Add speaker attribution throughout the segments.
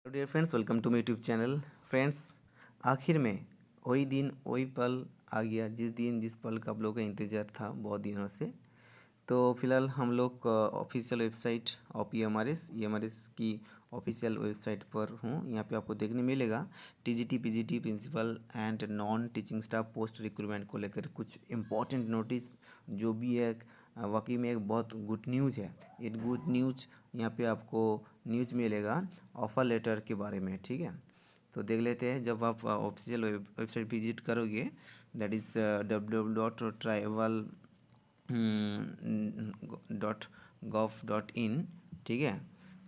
Speaker 1: Dear friends, welcome to my YouTube channel. Friends, आखिर में वही दिन वही पल आ गया जिस पल का आप लोगों का इंतज़ार था बहुत दिनों से। तो फिलहाल हम लोग official website of E M R S की ऑफिशियल वेबसाइट पर हूँ। यहाँ पे आपको देखने मिलेगा TGT PGT principal and non teaching staff post recruitment को लेकर कुछ इम्पोर्टेंट नोटिस, जो भी है वाकई में एक बहुत गुड न्यूज़ है। ये गुड न्यूज़ यहाँ पे आपको न्यूज़ मिलेगा ऑफ़र लेटर के बारे में, ठीक है। तो देख लेते हैं। जब आप ऑफिशियल वेबसाइट विजिट करोगे, दैट इज़ www.travel .gov.in, ठीक है।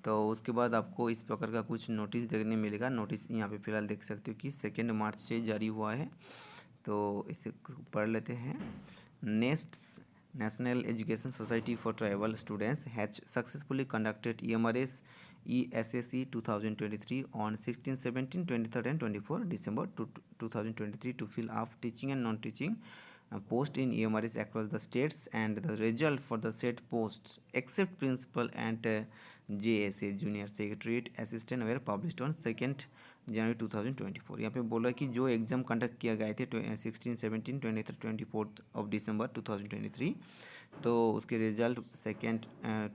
Speaker 1: तो उसके बाद आपको इस प्रकार का कुछ नोटिस देखने मिलेगा। नोटिस यहाँ पे फिलहाल देख सकते हो कि 2 मार्च से जारी हुआ है। तो इसे पढ़ लेते हैं। Next national education society for tribal students has successfully conducted EMRS ESSE 2023 on 16, 17, 23rd and 24 December 2023 to fill up teaching and non-teaching post in EMRS across the states, and the result for the said posts except principal and JSA junior secretariat assistant were published on 2nd जनवरी 2024। यहाँ पे बोला कि जो exam conduct किया गए थे 16, 17, 23, 24 of December 2023, तो उसके रिजल्ट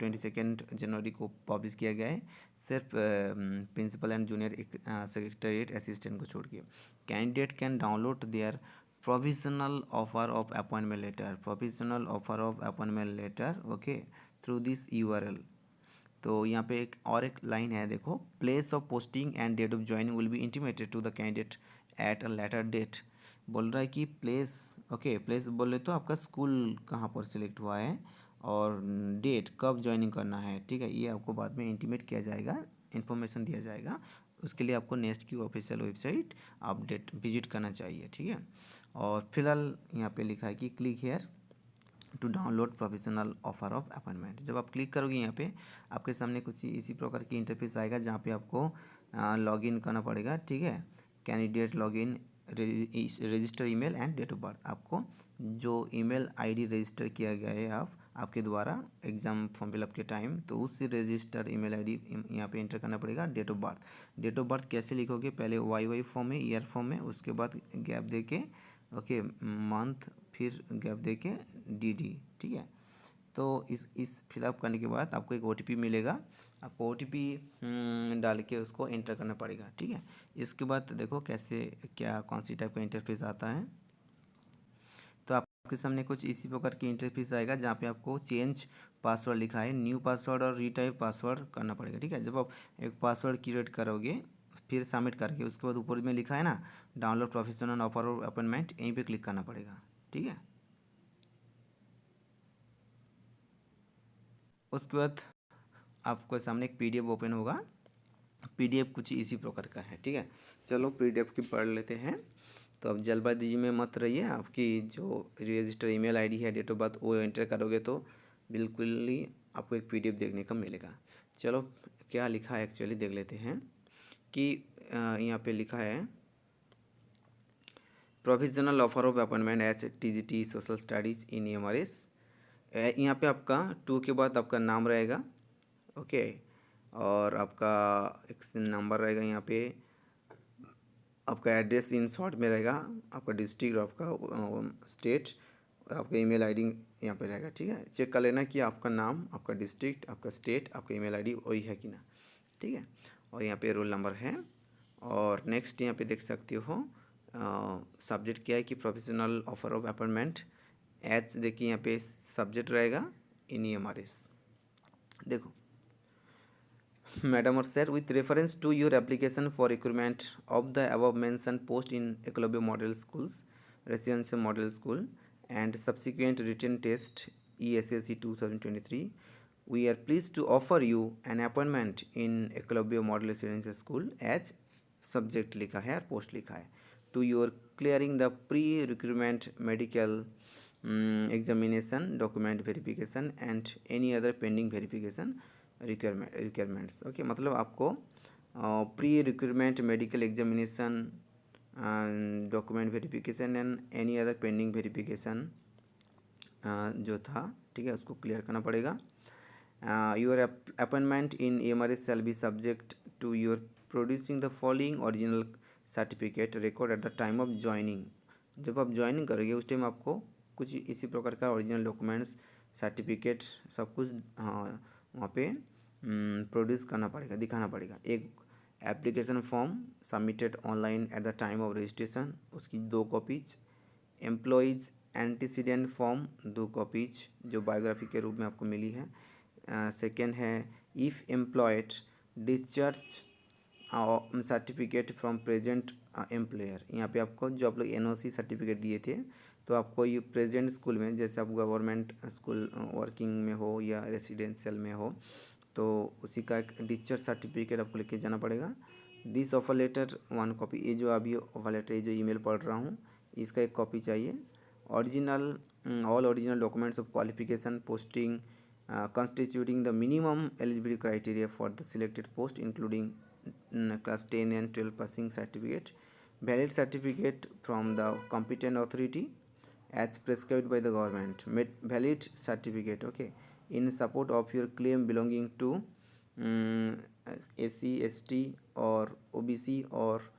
Speaker 1: 22 जनवरी को पब्लिश किया गया है, सिर्फ principal and junior secretariat assistant को छोड़ के। Candidate can download their provisional offer of appointment letter okay through this URL। तो यहाँ पे एक लाइन है, देखो, place of posting and date of joining will be intimated to the candidate at a later date. बोल रहा है कि प्लेस, ओके, प्लेस बोले तो आपका स्कूल कहाँ पर सिलेक्ट हुआ है और डेट कब ज्वाइनिंग करना है, ठीक है, ये आपको बाद में इंटीमेट किया जाएगा, इन्फॉर्मेशन दिया जाएगा। उसके लिए आपको नेक्स्ट की ऑफिशियल वेबसाइट अपडेट विजिट करना चाहिए, ठीक है। और फिलहाल यहाँ पे लिखा है कि click here to download professional offer of appointment. जब आप क्लिक करोगे यहाँ पे आपके सामने कुछ इसी प्रकार की इंटरफेस आएगा, जहाँ पे आपको लॉगिन करना पड़ेगा, ठीक है। Candidate login, register email and date of birth. आपको जो ईमेल आईडी रजिस्टर किया गया है आपके द्वारा एग्ज़ाम फॉर्म फिलअप के टाइम, तो उस रजिस्टर ईमेल आईडी यहाँ पे एंटर करना पड़ेगा। डेट ऑफ बर्थ कैसे लिखोगे, पहले YY फॉर्म में, ईयर फॉर्म में, उसके बाद गैप दे के ओके मंथ, फिर गैप दे के DD, ठीक है। तो इस फिलअप करने के बाद आपको एक OTP मिलेगा, आपको OTP डाल के उसको एंटर करना पड़ेगा, ठीक है। इसके बाद देखो कैसे क्या कौन सी टाइप का इंटरफेस आता है। तो आपके सामने कुछ इसी प्रकार की इंटरफेस आएगा, जहाँ पे आपको चेंज पासवर्ड लिखा है, न्यू पासवर्ड और रीटाइप पासवर्ड करना पड़ेगा, ठीक है। जब आप एक पासवर्ड क्रिएट करोगे फिर सबमिट करके उसके बाद ऊपर में लिखा है ना डाउनलोड प्रोफेशनल ऑफर और अपॉइंटमेंट, यहीं पे क्लिक करना पड़ेगा, ठीक है। उसके बाद आपको सामने एक PDF ओपन होगा। PDF कुछ इसी प्रकार का है, ठीक है। चलो PDF की पढ़ लेते हैं। तो अब जल्दबाजी में मत रहिए, आपकी जो रजिस्टर ईमेल आईडी है, डेट ऑफ बर्थ, वो एंटर करोगे तो बिल्कुल ही आपको एक PDF देखने को मिलेगा। चलो क्या लिखा है एक्चुअली देख लेते हैं कि यहाँ पे लिखा है provisional offer of appointment as TGT social studies in EMRS। यहाँ पे आपका 2 के बाद आपका नाम रहेगा, ओके, और आपका एक नंबर रहेगा, यहाँ पे आपका एड्रेस इन शॉर्ट में रहेगा, आपका डिस्ट्रिक्ट, आपका स्टेट, आपका ईमेल आईडी यहाँ पे रहेगा, ठीक है। चेक कर लेना कि आपका नाम, आपका डिस्ट्रिक्ट, आपका स्टेट, आपका ईमेल आईडी वही है कि ना, ठीक है। और यहाँ पे रोल नंबर है। और नेक्स्ट यहाँ पे देख सकते हो सब्जेक्ट क्या है कि professional offer of appointment H, देखिए यहाँ पे सब्जेक्ट रहेगा इन EMRS। देखो मैडम और sir, with reference to your application for recruitment of the above mentioned post in Eklavya Model Schools, Residential Model School, and subsequent written test ESSE 2023, we are pleased to offer you an appointment in Eklavya Model Residential School as subject लिखा है और post लिखा है, to your clearing the pre-recruitment medical examination, document verification and any other pending verification requirements, okay. मतलब आपको pre recruitment medical examination, document verification and any other pending verification जो था, ठीक है, उसको क्लियर करना पड़ेगा। Your appointment in EMRS shall be subject to your producing the following original certificate record at the time of joining. जब आप joining करोगे उस टाइम आपको कुछ इसी प्रकार का ओरिजिनल डॉक्यूमेंट्स सर्टिफिकेट सब कुछ हाँ वहाँ पे प्रोड्यूस करना पड़ेगा, दिखाना पड़ेगा। एक application form submitted online at the time of registration, उसकी 2 copies. Employees antecedent form 2 copies जो बायोग्राफी के रूप में आपको मिली है। सेकेंड है if employed discharge certificate from present employer. यहाँ पे आपको जो आप लोग एनओसी सर्टिफिकेट दिए थे तो आपको ये प्रेजेंट स्कूल में, जैसे आप गवर्नमेंट स्कूल वर्किंग में हो या रेसिडेंशियल में हो, तो उसी का एक डिस्चार्ज सर्टिफिकेट आपको लेके जाना पड़ेगा। दिस ऑफर लेटर 1 कॉपी, ये जो अभी ऑफर लेटर ये जो ईमेल पढ़ रहा हूँ इसका एक कॉपी चाहिए। Original all original documents of qualification posting constituting the minimum eligibility criteria for the selected post including class 10 and 12 passing certificate, valid certificate from the competent authority as prescribed by the government, valid certificate, okay, in support of your claim belonging to SC ST और OBC और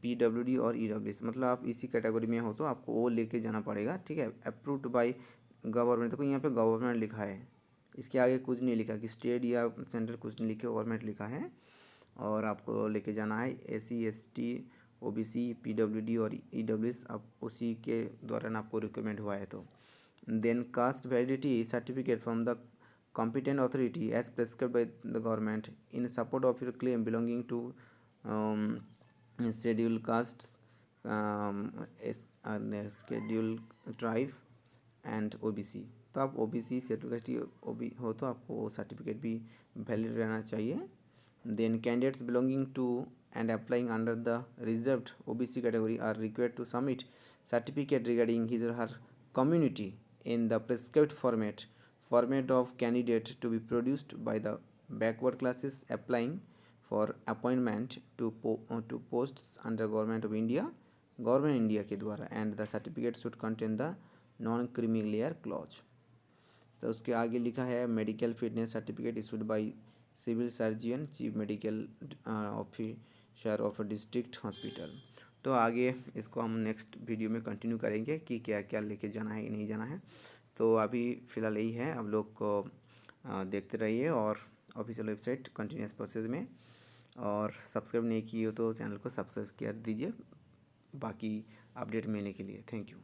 Speaker 1: PWD और EWS, मतलब आप इसी category में हो तो आपको वो लेके जाना पड़ेगा, ठीक है। अप्रूव्ड बाय गवर्नमेंट, देखो यहाँ पे गवर्नमेंट लिखा है, इसके आगे कुछ नहीं लिखा कि स्टेट या सेंट्रल, कुछ नहीं लिखे, गवर्नमेंट लिखा है। और आपको लेके जाना है SC ST OBC PWD और EWS, अब उसी के द्वारा आपको रिक्वायरमेंट हुआ है। तो then caste validity certificate from the competent authority as prescribed by the government in support of your claim belonging to scheduled castes, scheduled tribe and OBC। तो आप OBC शेड्यूल कास्ट OB हो तो आपको वो certificate भी valid रहना चाहिए। Then candidates belonging to and applying under the reserved OBC category are required to submit certificate regarding his or her community in the prescribed format of candidate to be produced by the backward classes applying for appointment to posts under Government India के द्वारा, and the certificate should contain the non creamy layer clause. तो उसके आगे लिखा है medical fitness certificate issued by civil surgeon chief medical officer of district hospital. तो आगे इसको हम नेक्स्ट वीडियो में कंटिन्यू करेंगे कि क्या क्या लेके जाना है नहीं जाना है। तो अभी फ़िलहाल यही है, आप लोग को देखते रहिए और ऑफिशियल वेबसाइट कंटिन्यूस प्रोसेस में, और सब्सक्राइब नहीं किए हो तो चैनल को सब्सक्राइब कर दीजिए बाकी अपडेट मिलने के लिए। Thank you.